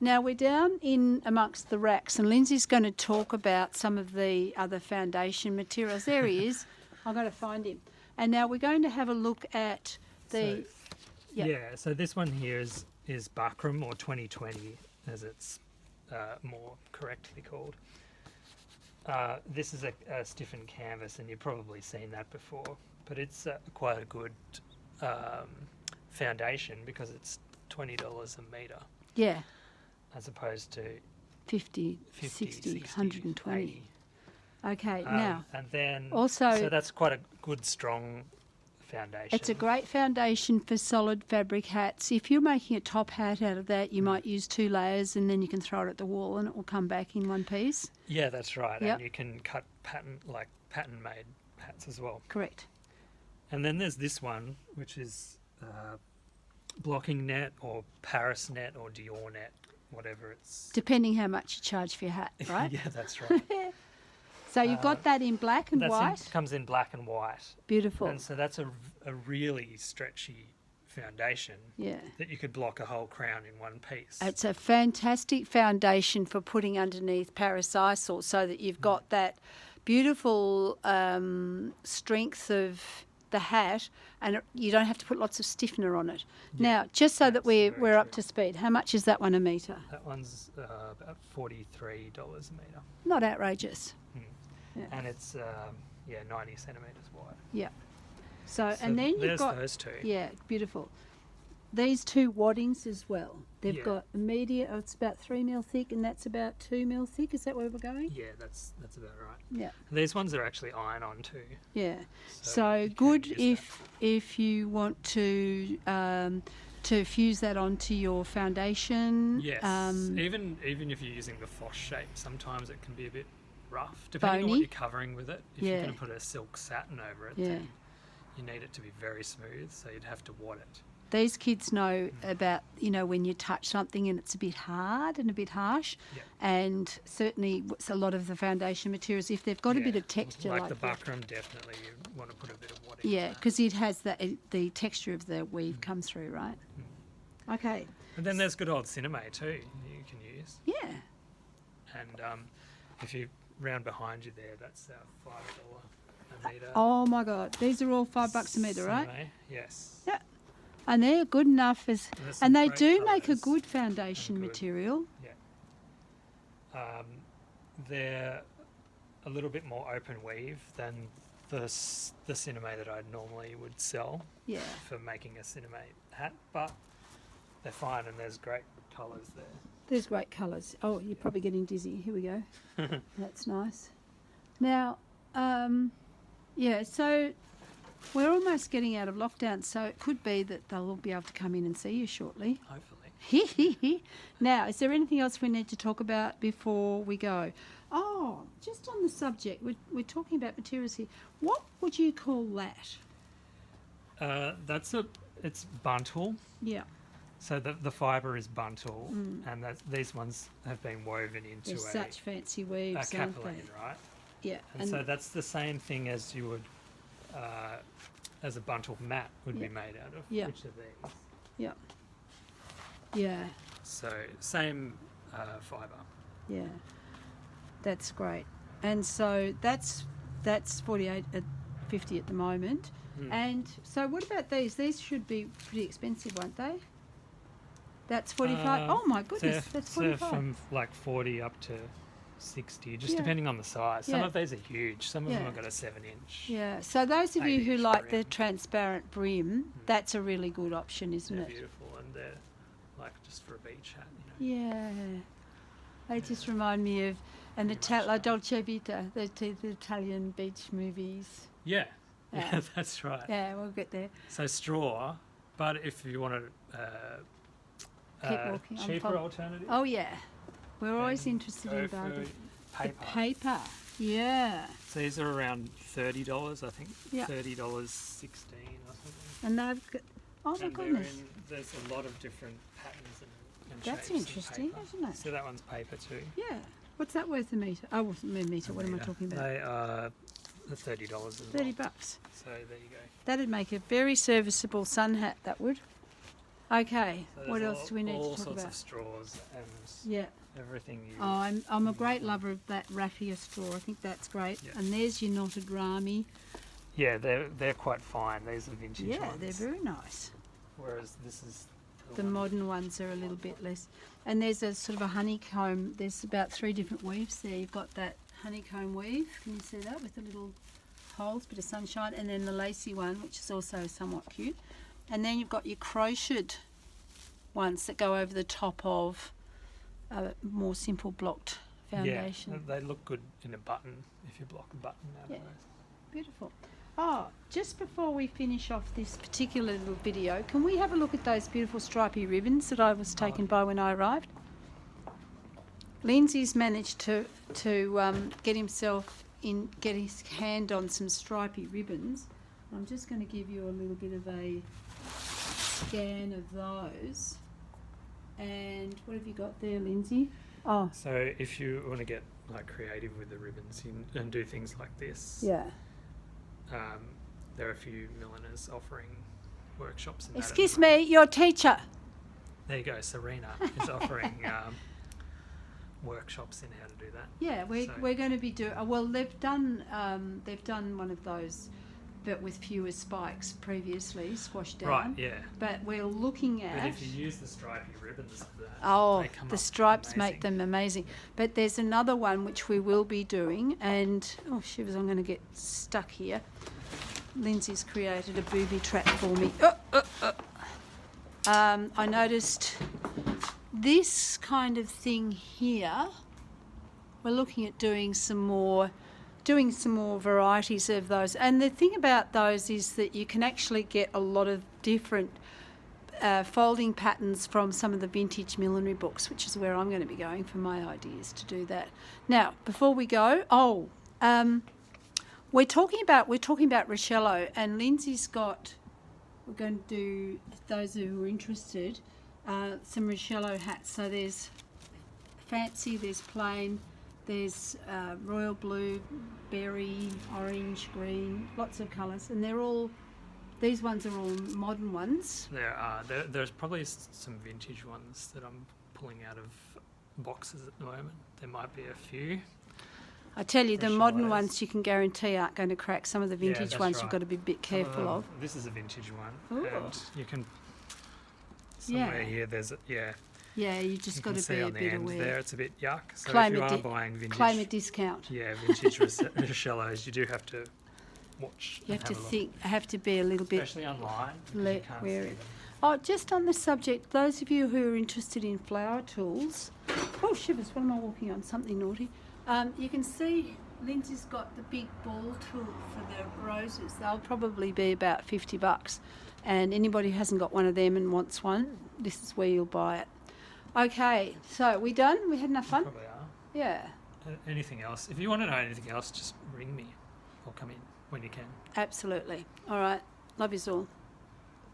Now we're down in amongst the racks, and Lindsay's going to talk about some of the other foundation materials. There he is. I'm going to find him. And now we're going to have a look at the... So this one here is Buckram, or 2020 as it's more correctly called. This is a stiffened canvas, and you've probably seen that before, but it's quite a good foundation because it's $20 a metre. Yeah. As opposed to 50, 60, 120. 80. Okay, now. And then, also, so that's quite a good, strong foundation. It's a great foundation for solid fabric hats. If you're making a top hat out of that, you might use 2 layers, and then you can throw it at the wall and it will come back in one piece. Yeah, that's right. Yep. And you can cut pattern-made hats as well. Correct. And then there's this one, which is blocking net or Paris net or Dior net, whatever it's... Depending how much you charge for your hat, right? Yeah, that's right. So you've got that in black and white? Comes in black and white. Beautiful. And so that's a really stretchy foundation that you could block a whole crown in one piece. It's a fantastic foundation for putting underneath Paris Isle so that you've got that beautiful strength of the hat, and you don't have to put lots of stiffener on it. Yeah, now, just so that we're up to speed, how much is that one a metre? That one's about $43 a metre. Not outrageous. Yeah. And it's 90 centimetres wide. Yeah. So and then you've got those two. Yeah, beautiful. These 2 waddings as well. They've got a media. It's about 3 mil thick, and that's about 2 mil thick. Is that where we're going? Yeah, that's about right. Yeah. And these ones are actually iron-on too. Yeah. So good if you want to fuse that onto your foundation. Yes. Even if you're using the Foss shape, sometimes it can be a bit rough, depending on what you're covering with it. If you're going to put a silk satin over it, then you need it to be very smooth, so you'd have to wad it. These kids know about, when you touch something and it's a bit hard and a bit harsh, and certainly a lot of the foundation materials, if they've got a bit of texture like the Buckram, definitely you want to put a bit of wadding. Yeah, because it has the texture of the weave comes through, right? Okay. And then there's good old sinamay too you can use. Yeah. And if you round behind you there, that's $5 a metre. Oh my God, these are all $5 a metre, right? Yes. Yeah. And they're good enough and they do make a good foundation material. Yeah. They're a little bit more open weave than the sinamay that I normally would sell for making a sinamay hat, but they're fine, and there's great colours there. There's great colours. Oh, you're probably getting dizzy. Here we go. That's nice. Now, so we're almost getting out of lockdown, so it could be that they'll all be able to come in and see you shortly. Hopefully. Now, is there anything else we need to talk about before we go? Oh, just on the subject, we're talking about materials here. What would you call that? It's buntal. Yeah. So the fibre is buntal, and these ones have been woven into such fancy weaves, a capeline, right? Yeah. And so that's the same thing as you would, as a buntal mat would be made out of. Yeah. Which of these? Yeah. Yeah. So same fibre. Yeah. That's great. And so that's 48 at 50 at the moment. And so what about these? These should be pretty expensive, won't they? That's 45. Oh my goodness, that's 45. From like 40 up to 60, just depending on the size. Some of these are huge. Some of them have got a 7-inch. Yeah. So those of you who like the transparent brim, that's a really good option, isn't it? They're beautiful, and they're like just for a beach hat. Yeah. They just remind me of La Dolce Vita, the Italian beach movies. Yeah. Yeah, that's right. Yeah, we'll get there. So straw, but if you want a cheaper alternative. Oh yeah, we're always interested in bargains. Paper. The paper, yeah. So these are around $30, I think. Yeah. $30.16 or something. And they've got, oh my goodness. There's a lot of different patterns and that's shapes. Interesting, isn't it? So that one's paper too. Yeah. What's that worth a metre? Oh, a metre. What am I talking about? They are $30 as well. $30. So there you go. That'd make a very serviceable sun hat. That would. Okay, So what else do we need to talk all sorts about? of straws and Yeah. everything you... Oh, I'm a great lover of that raffia straw. I think that's great. Yeah. And there's your knotted ramie. Yeah, they're quite fine. These are vintage ones. Yeah, they're very nice. Whereas this is... The modern ones are a little bit less. And there's a sort of a honeycomb. There's about 3 different weaves there. You've got that honeycomb weave. Can you see that? With the little holes, bit of sunshine. And then the lacy one, which is also somewhat cute. And then you've got your crocheted ones that go over the top of a more simple blocked foundation. Yeah, they look good in a button if you block a button out of those. Beautiful. Oh, just before we finish off this particular little video, can we have a look at those beautiful stripy ribbons that I was taken by when I arrived? Lindsay's managed to get his hand on some stripy ribbons. I'm just going to give you a little bit of a scan of those. And what have you got there, Lindsay? Oh, So if you want to get like creative with the ribbons and do things like this, yeah. there are a few milliners offering workshops in that. Excuse me, your teacher. There you go. Serena is offering workshops in how to do that. Yeah, we're going to be doing. Well, they've done one of those, but with fewer spikes previously, squashed down. Right. Yeah. But we're looking at. But if you use the stripy ribbons, Oh, they come the up stripes amazing. make them amazing. But there's another one which we will be doing, and oh shivers, I'm going to get stuck here. Lindsay's created a booby trap for me. I noticed this kind of thing here. We're looking at doing some more varieties of those. And the thing about those is that you can actually get a lot of different folding patterns from some of the vintage millinery books, which is where I'm going to be going for my ideas to do that. Now, before we go, we're talking about raccello, and Lindsay's got. We're going to do, those who are interested, some raccello hats. So there's fancy, there's plain, there's royal blue, berry, orange, green, lots of colours, and these ones are all modern ones. There are. There's probably some vintage ones that I'm pulling out of boxes at the moment. There might be a few. I tell you, the Raccellos. modern ones you can guarantee aren't going to crack. Some of the vintage that's ones right. you've got to be a bit careful of. This is a vintage one. Ooh. And you can... Somewhere here there's... Yeah, you just You got can to see be a on the bit end aware. there, it's a bit yuck. So Claim if you a are di- buying vintage... Claim a discount. Yeah, vintage raccellos, you do have to watch. You have to have a look. think. Have to be a little bit. Especially online. because you can't wary. see them. Oh, just on the subject, those of you who are interested in flower tools. Oh shivers! What am I walking on? Something naughty. You can see Lindsay's got the big ball tool for the roses. They'll probably be about $50. And anybody who hasn't got one of them and wants one, this is where you'll buy it. Okay, so we done? We had enough fun? Probably are. Yeah. Anything else? If you want to know anything else, just ring me or come in when you can. Absolutely. All right. Love yous all.